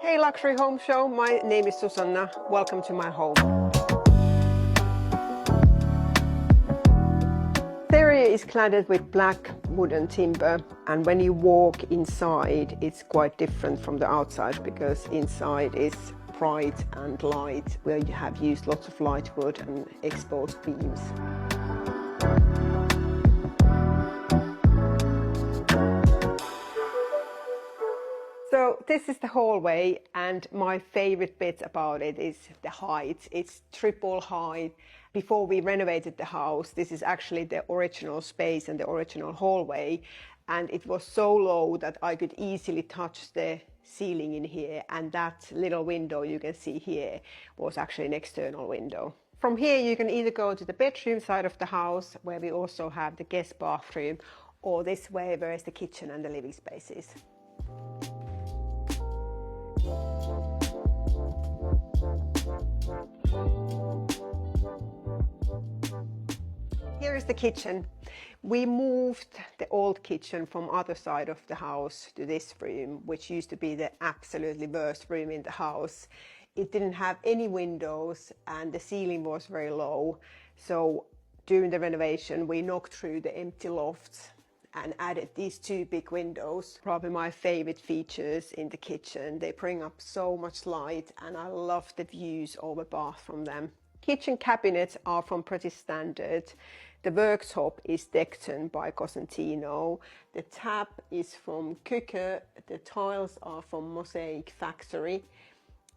Hey Luxury Home Show, my name is Susanna. Welcome to my home. The area is cladded with black wooden timber, and when you walk inside it's quite different from the outside because inside is bright and light, where you have used lots of light wood and exposed beams. So this is the hallway, and my favorite bit about it is the height. It's triple height. Before we renovated the house, this is actually the original space and the original hallway, and it was so low that I could easily touch the ceiling in here, and that little window you can see here was actually an external window. From here you can either go to the bedroom side of the house, where we also have the guest bathroom, or this way where is the kitchen and the living spaces. Here is the kitchen. We moved the old kitchen from other side of the house to this room, which used to be the absolutely worst room in the house. It didn't have any windows and the ceiling was very low. So during the renovation, we knocked through the empty lofts and added these two big windows. Probably my favorite features in the kitchen. They bring up so much light, and I love the views over bath from them. Kitchen cabinets are from Pretty Standard. The worktop is Decton by Cosentino. The tap is from Cooker. The tiles are from Mosaic Factory.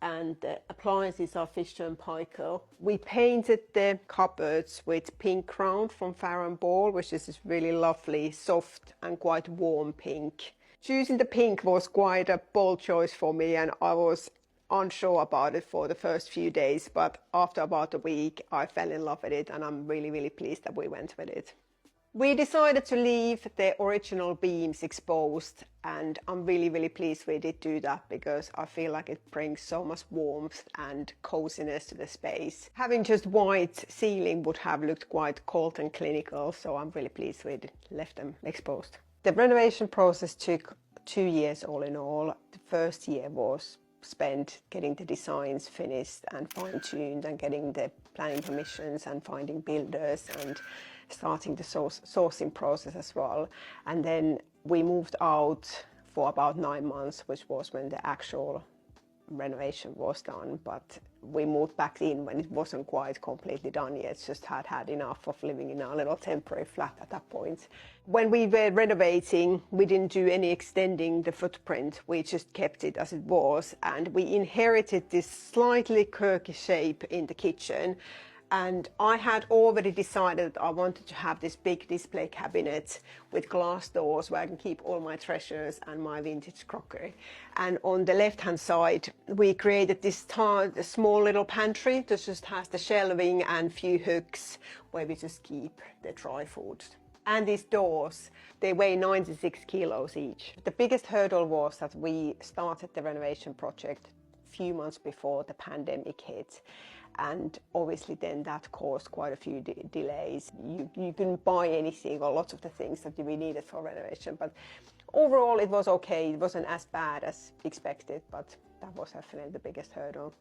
And the appliances are Fisher & Paykel. We painted the cupboards with pink ground from Farrow & Ball, which is this really lovely, soft and quite warm pink. Choosing the pink was quite a bold choice for me, and I was unsure about it for the first few days, but after about a week I fell in love with it, and I'm really pleased that we went with it. We decided to leave the original beams exposed, and I'm really pleased we did do that because I feel like it brings so much warmth and coziness to the space. Having just white ceiling would have looked quite cold and clinical, so I'm really pleased we left them exposed. The renovation process took 2 years all in all. The first year was spent getting the designs finished and fine-tuned and getting the planning permissions and finding builders and starting the sourcing process as well. And then we moved out for about 9 months, which was when the actual renovation was done, but we moved back in when it wasn't quite completely done yet. Just had enough of living in our little temporary flat at that point. When we were renovating, we didn't do any extending the footprint. We just kept it as it was, and we inherited this slightly quirky shape in the kitchen. And I had already decided I wanted to have this big display cabinet with glass doors where I can keep all my treasures and my vintage crockery. And on the left hand side, we created this small little pantry that just has the shelving and few hooks where we just keep the dry foods. And these doors, they weigh 96 kilos each. The biggest hurdle was that we started the renovation project a few months before the pandemic hit. And obviously then that caused quite a few delays. You couldn't buy anything or lots of the things that we needed for renovation, but overall it was okay. It wasn't as bad as expected, but that was definitely the biggest hurdle.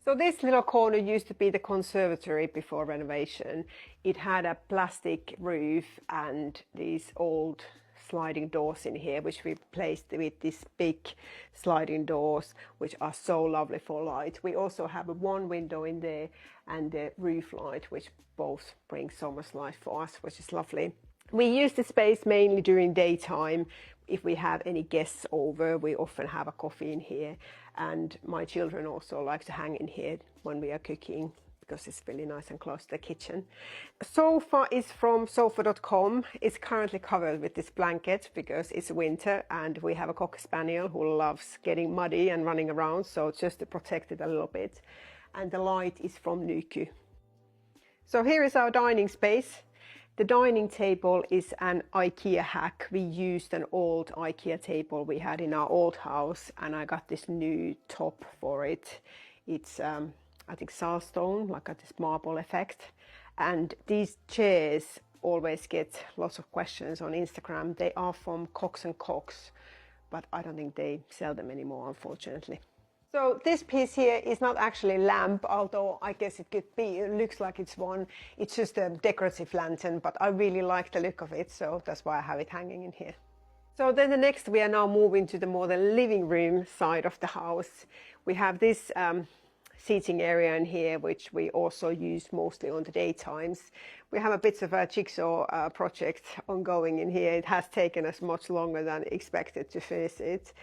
So this little corner used to be the conservatory before renovation. It had a plastic roof and these old sliding doors in here, which we replaced with these big sliding doors, which are so lovely for light. We also have one window in there and the roof light, which both bring so much light for us, which is lovely. We use the space mainly during daytime. If we have any guests over, we often have a coffee in here, and my children also like to hang in here when we are cooking, because it's really nice and close to the kitchen. Sofa is from sofa.com. It's currently covered with this blanket because it's winter, and we have a Cocker Spaniel who loves getting muddy and running around, so just to protect it a little bit. And the light is from Nyky. So here is our dining space. The dining table is an IKEA hack. We used an old IKEA table we had in our old house, and I got this new top for it. It's I think saltstone, like this marble effect. And these chairs always get lots of questions on Instagram. They are from Cox & Cox, but I don't think they sell them anymore, unfortunately. So this piece here is not actually a lamp, although I guess it could be. It looks like it's one. It's just a decorative lantern, but I really like the look of it, so that's why I have it hanging in here. So then the next, we are now moving to the more the living room side of the house. We have this seating area in here, which we also use mostly on the daytimes. We have a bit of a jigsaw project ongoing in here. It has taken us much longer than expected to finish it.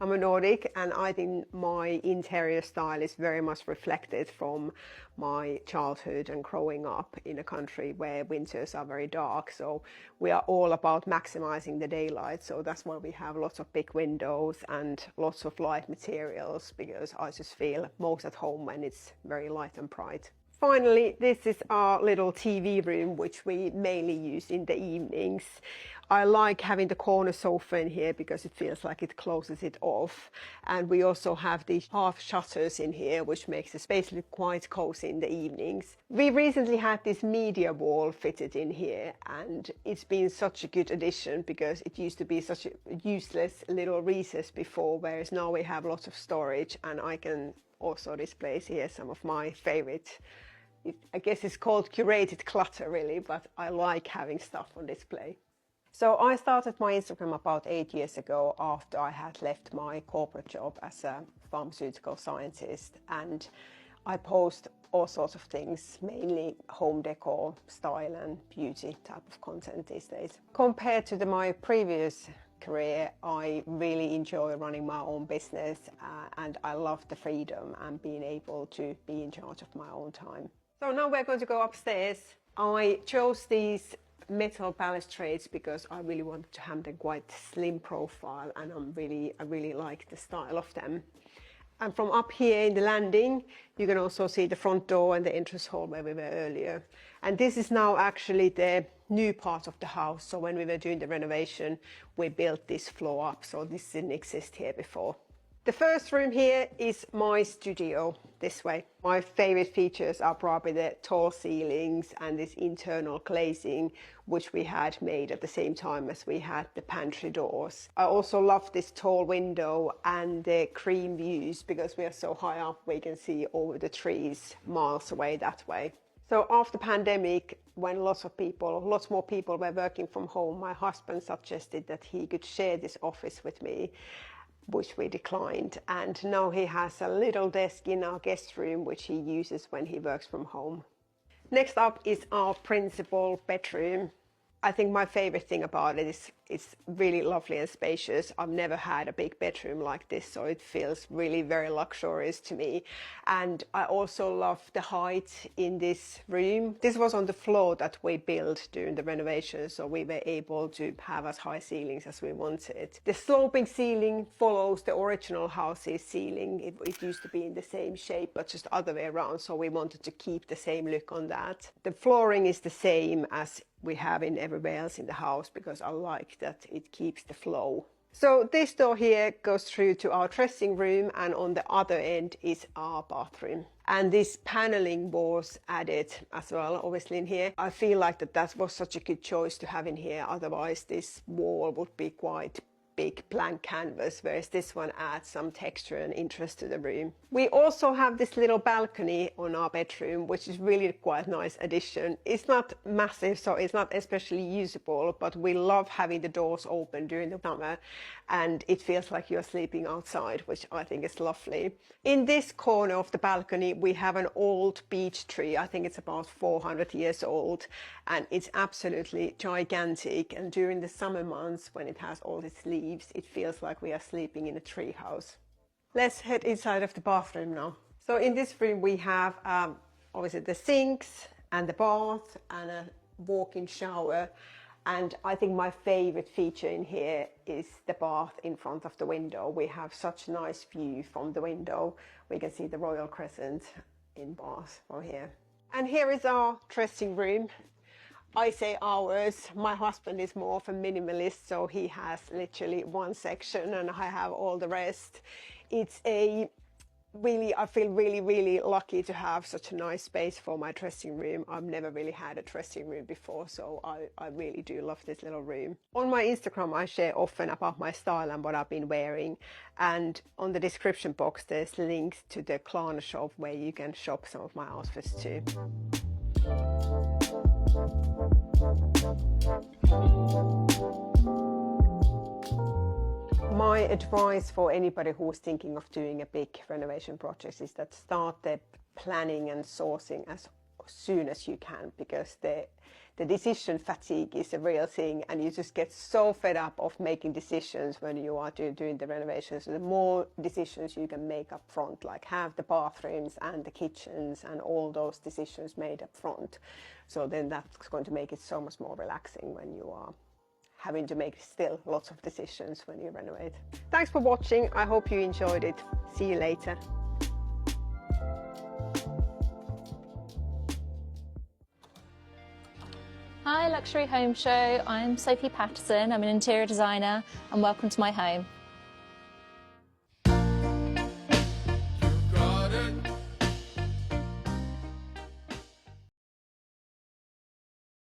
I'm a Nordic, and I think my interior style is very much reflected from my childhood and growing up in a country where winters are very dark. So we are all about maximizing the daylight. So that's why we have lots of big windows and lots of light materials, because I just feel most at home when it's very light and bright. Finally, this is our little TV room, which we mainly use in the evenings. I like having the corner sofa in here because it feels like it closes it off. And we also have these half shutters in here, which makes the space look quite cozy in the evenings. We recently had this media wall fitted in here, and it's been such a good addition because it used to be such a useless little recess before, whereas now we have lots of storage, and I can also display here some of my favorite. I guess it's called curated clutter really, but I like having stuff on display. So I started my Instagram about 8 years ago after I had left my corporate job as a pharmaceutical scientist, and I post all sorts of things, mainly home decor, style and beauty type of content these days. Compared to my previous career, I really enjoy running my own business and I love the freedom and being able to be in charge of my own time. So now we're going to go upstairs. I chose these metal balustrades because I really wanted to have them quite slim profile, and I really like the style of them. And from up here in the landing, you can also see the front door and the entrance hall where we were earlier. And this is now actually the new part of the house. So when we were doing the renovation, we built this floor up. So this didn't exist here before. The first room here is my studio, this way. My favorite features are probably the tall ceilings and this internal glazing, which we had made at the same time as we had the pantry doors. I also love this tall window and the cream views, because we are so high up we can see over the trees miles away that way. So after the pandemic, when lots more people were working from home, my husband suggested that he could share this office with me, which we declined, and now he has a little desk in our guest room which he uses when he works from home. Next up is our principal bedroom. I think my favorite thing about it is it's really lovely and spacious. I've never had a big bedroom like this, so it feels really very luxurious to me. And I also love the height in this room. This was on the floor that we built during the renovation, so we were able to have as high ceilings as we wanted. The sloping ceiling follows the original house's ceiling. It used to be in the same shape, but just the other way around, so we wanted to keep the same look on that. The flooring is the same as we have in everywhere else in the house, because I like that it keeps the flow. So this door here goes through to our dressing room, and on the other end is our bathroom. And this paneling was added as well, obviously, in here. I feel like that was such a good choice to have in here, otherwise this wall would be quite big blank canvas, whereas this one adds some texture and interest to the room. We also have this little balcony on our bedroom, which is really quite a nice addition. It's not massive, so it's not especially usable, but we love having the doors open during the summer, and it feels like you're sleeping outside, which I think is lovely. In this corner of the balcony, we have an old beech tree. I think it's about 400 years old, and it's absolutely gigantic. And during the summer months, when it has all its leaves, it feels like we are sleeping in a tree house. Let's head inside of the bathroom now. So in this room we have obviously the sinks and the bath and a walk-in shower. And I think my favorite feature in here is the bath in front of the window. We have such a nice view from the window. We can see the Royal Crescent in Bath from here. And here is our dressing room. I say ours. My husband is more of a minimalist, so he has literally one section and I have all the rest. It's a really, I feel really, really lucky to have such a nice space for my dressing room. I've never really had a dressing room before, so I really do love this little room. On my Instagram, I share often about my style and what I've been wearing. And on the description box, there's links to the Klarna shop where you can shop some of my outfits too. My advice for anybody who's thinking of doing a big renovation project is that start the planning and sourcing as soon as you can, because the decision fatigue is a real thing, and you just get so fed up of making decisions when you are doing the renovations. So the more decisions you can make up front, like have the bathrooms and the kitchens and all those decisions made up front, so then that's going to make it so much more relaxing when you are having to make still lots of decisions when you renovate. Thanks for watching. I hope you enjoyed it. See you later. Hi Luxury Home Show, I'm Sophie Patterson, I'm an interior designer and welcome to my home.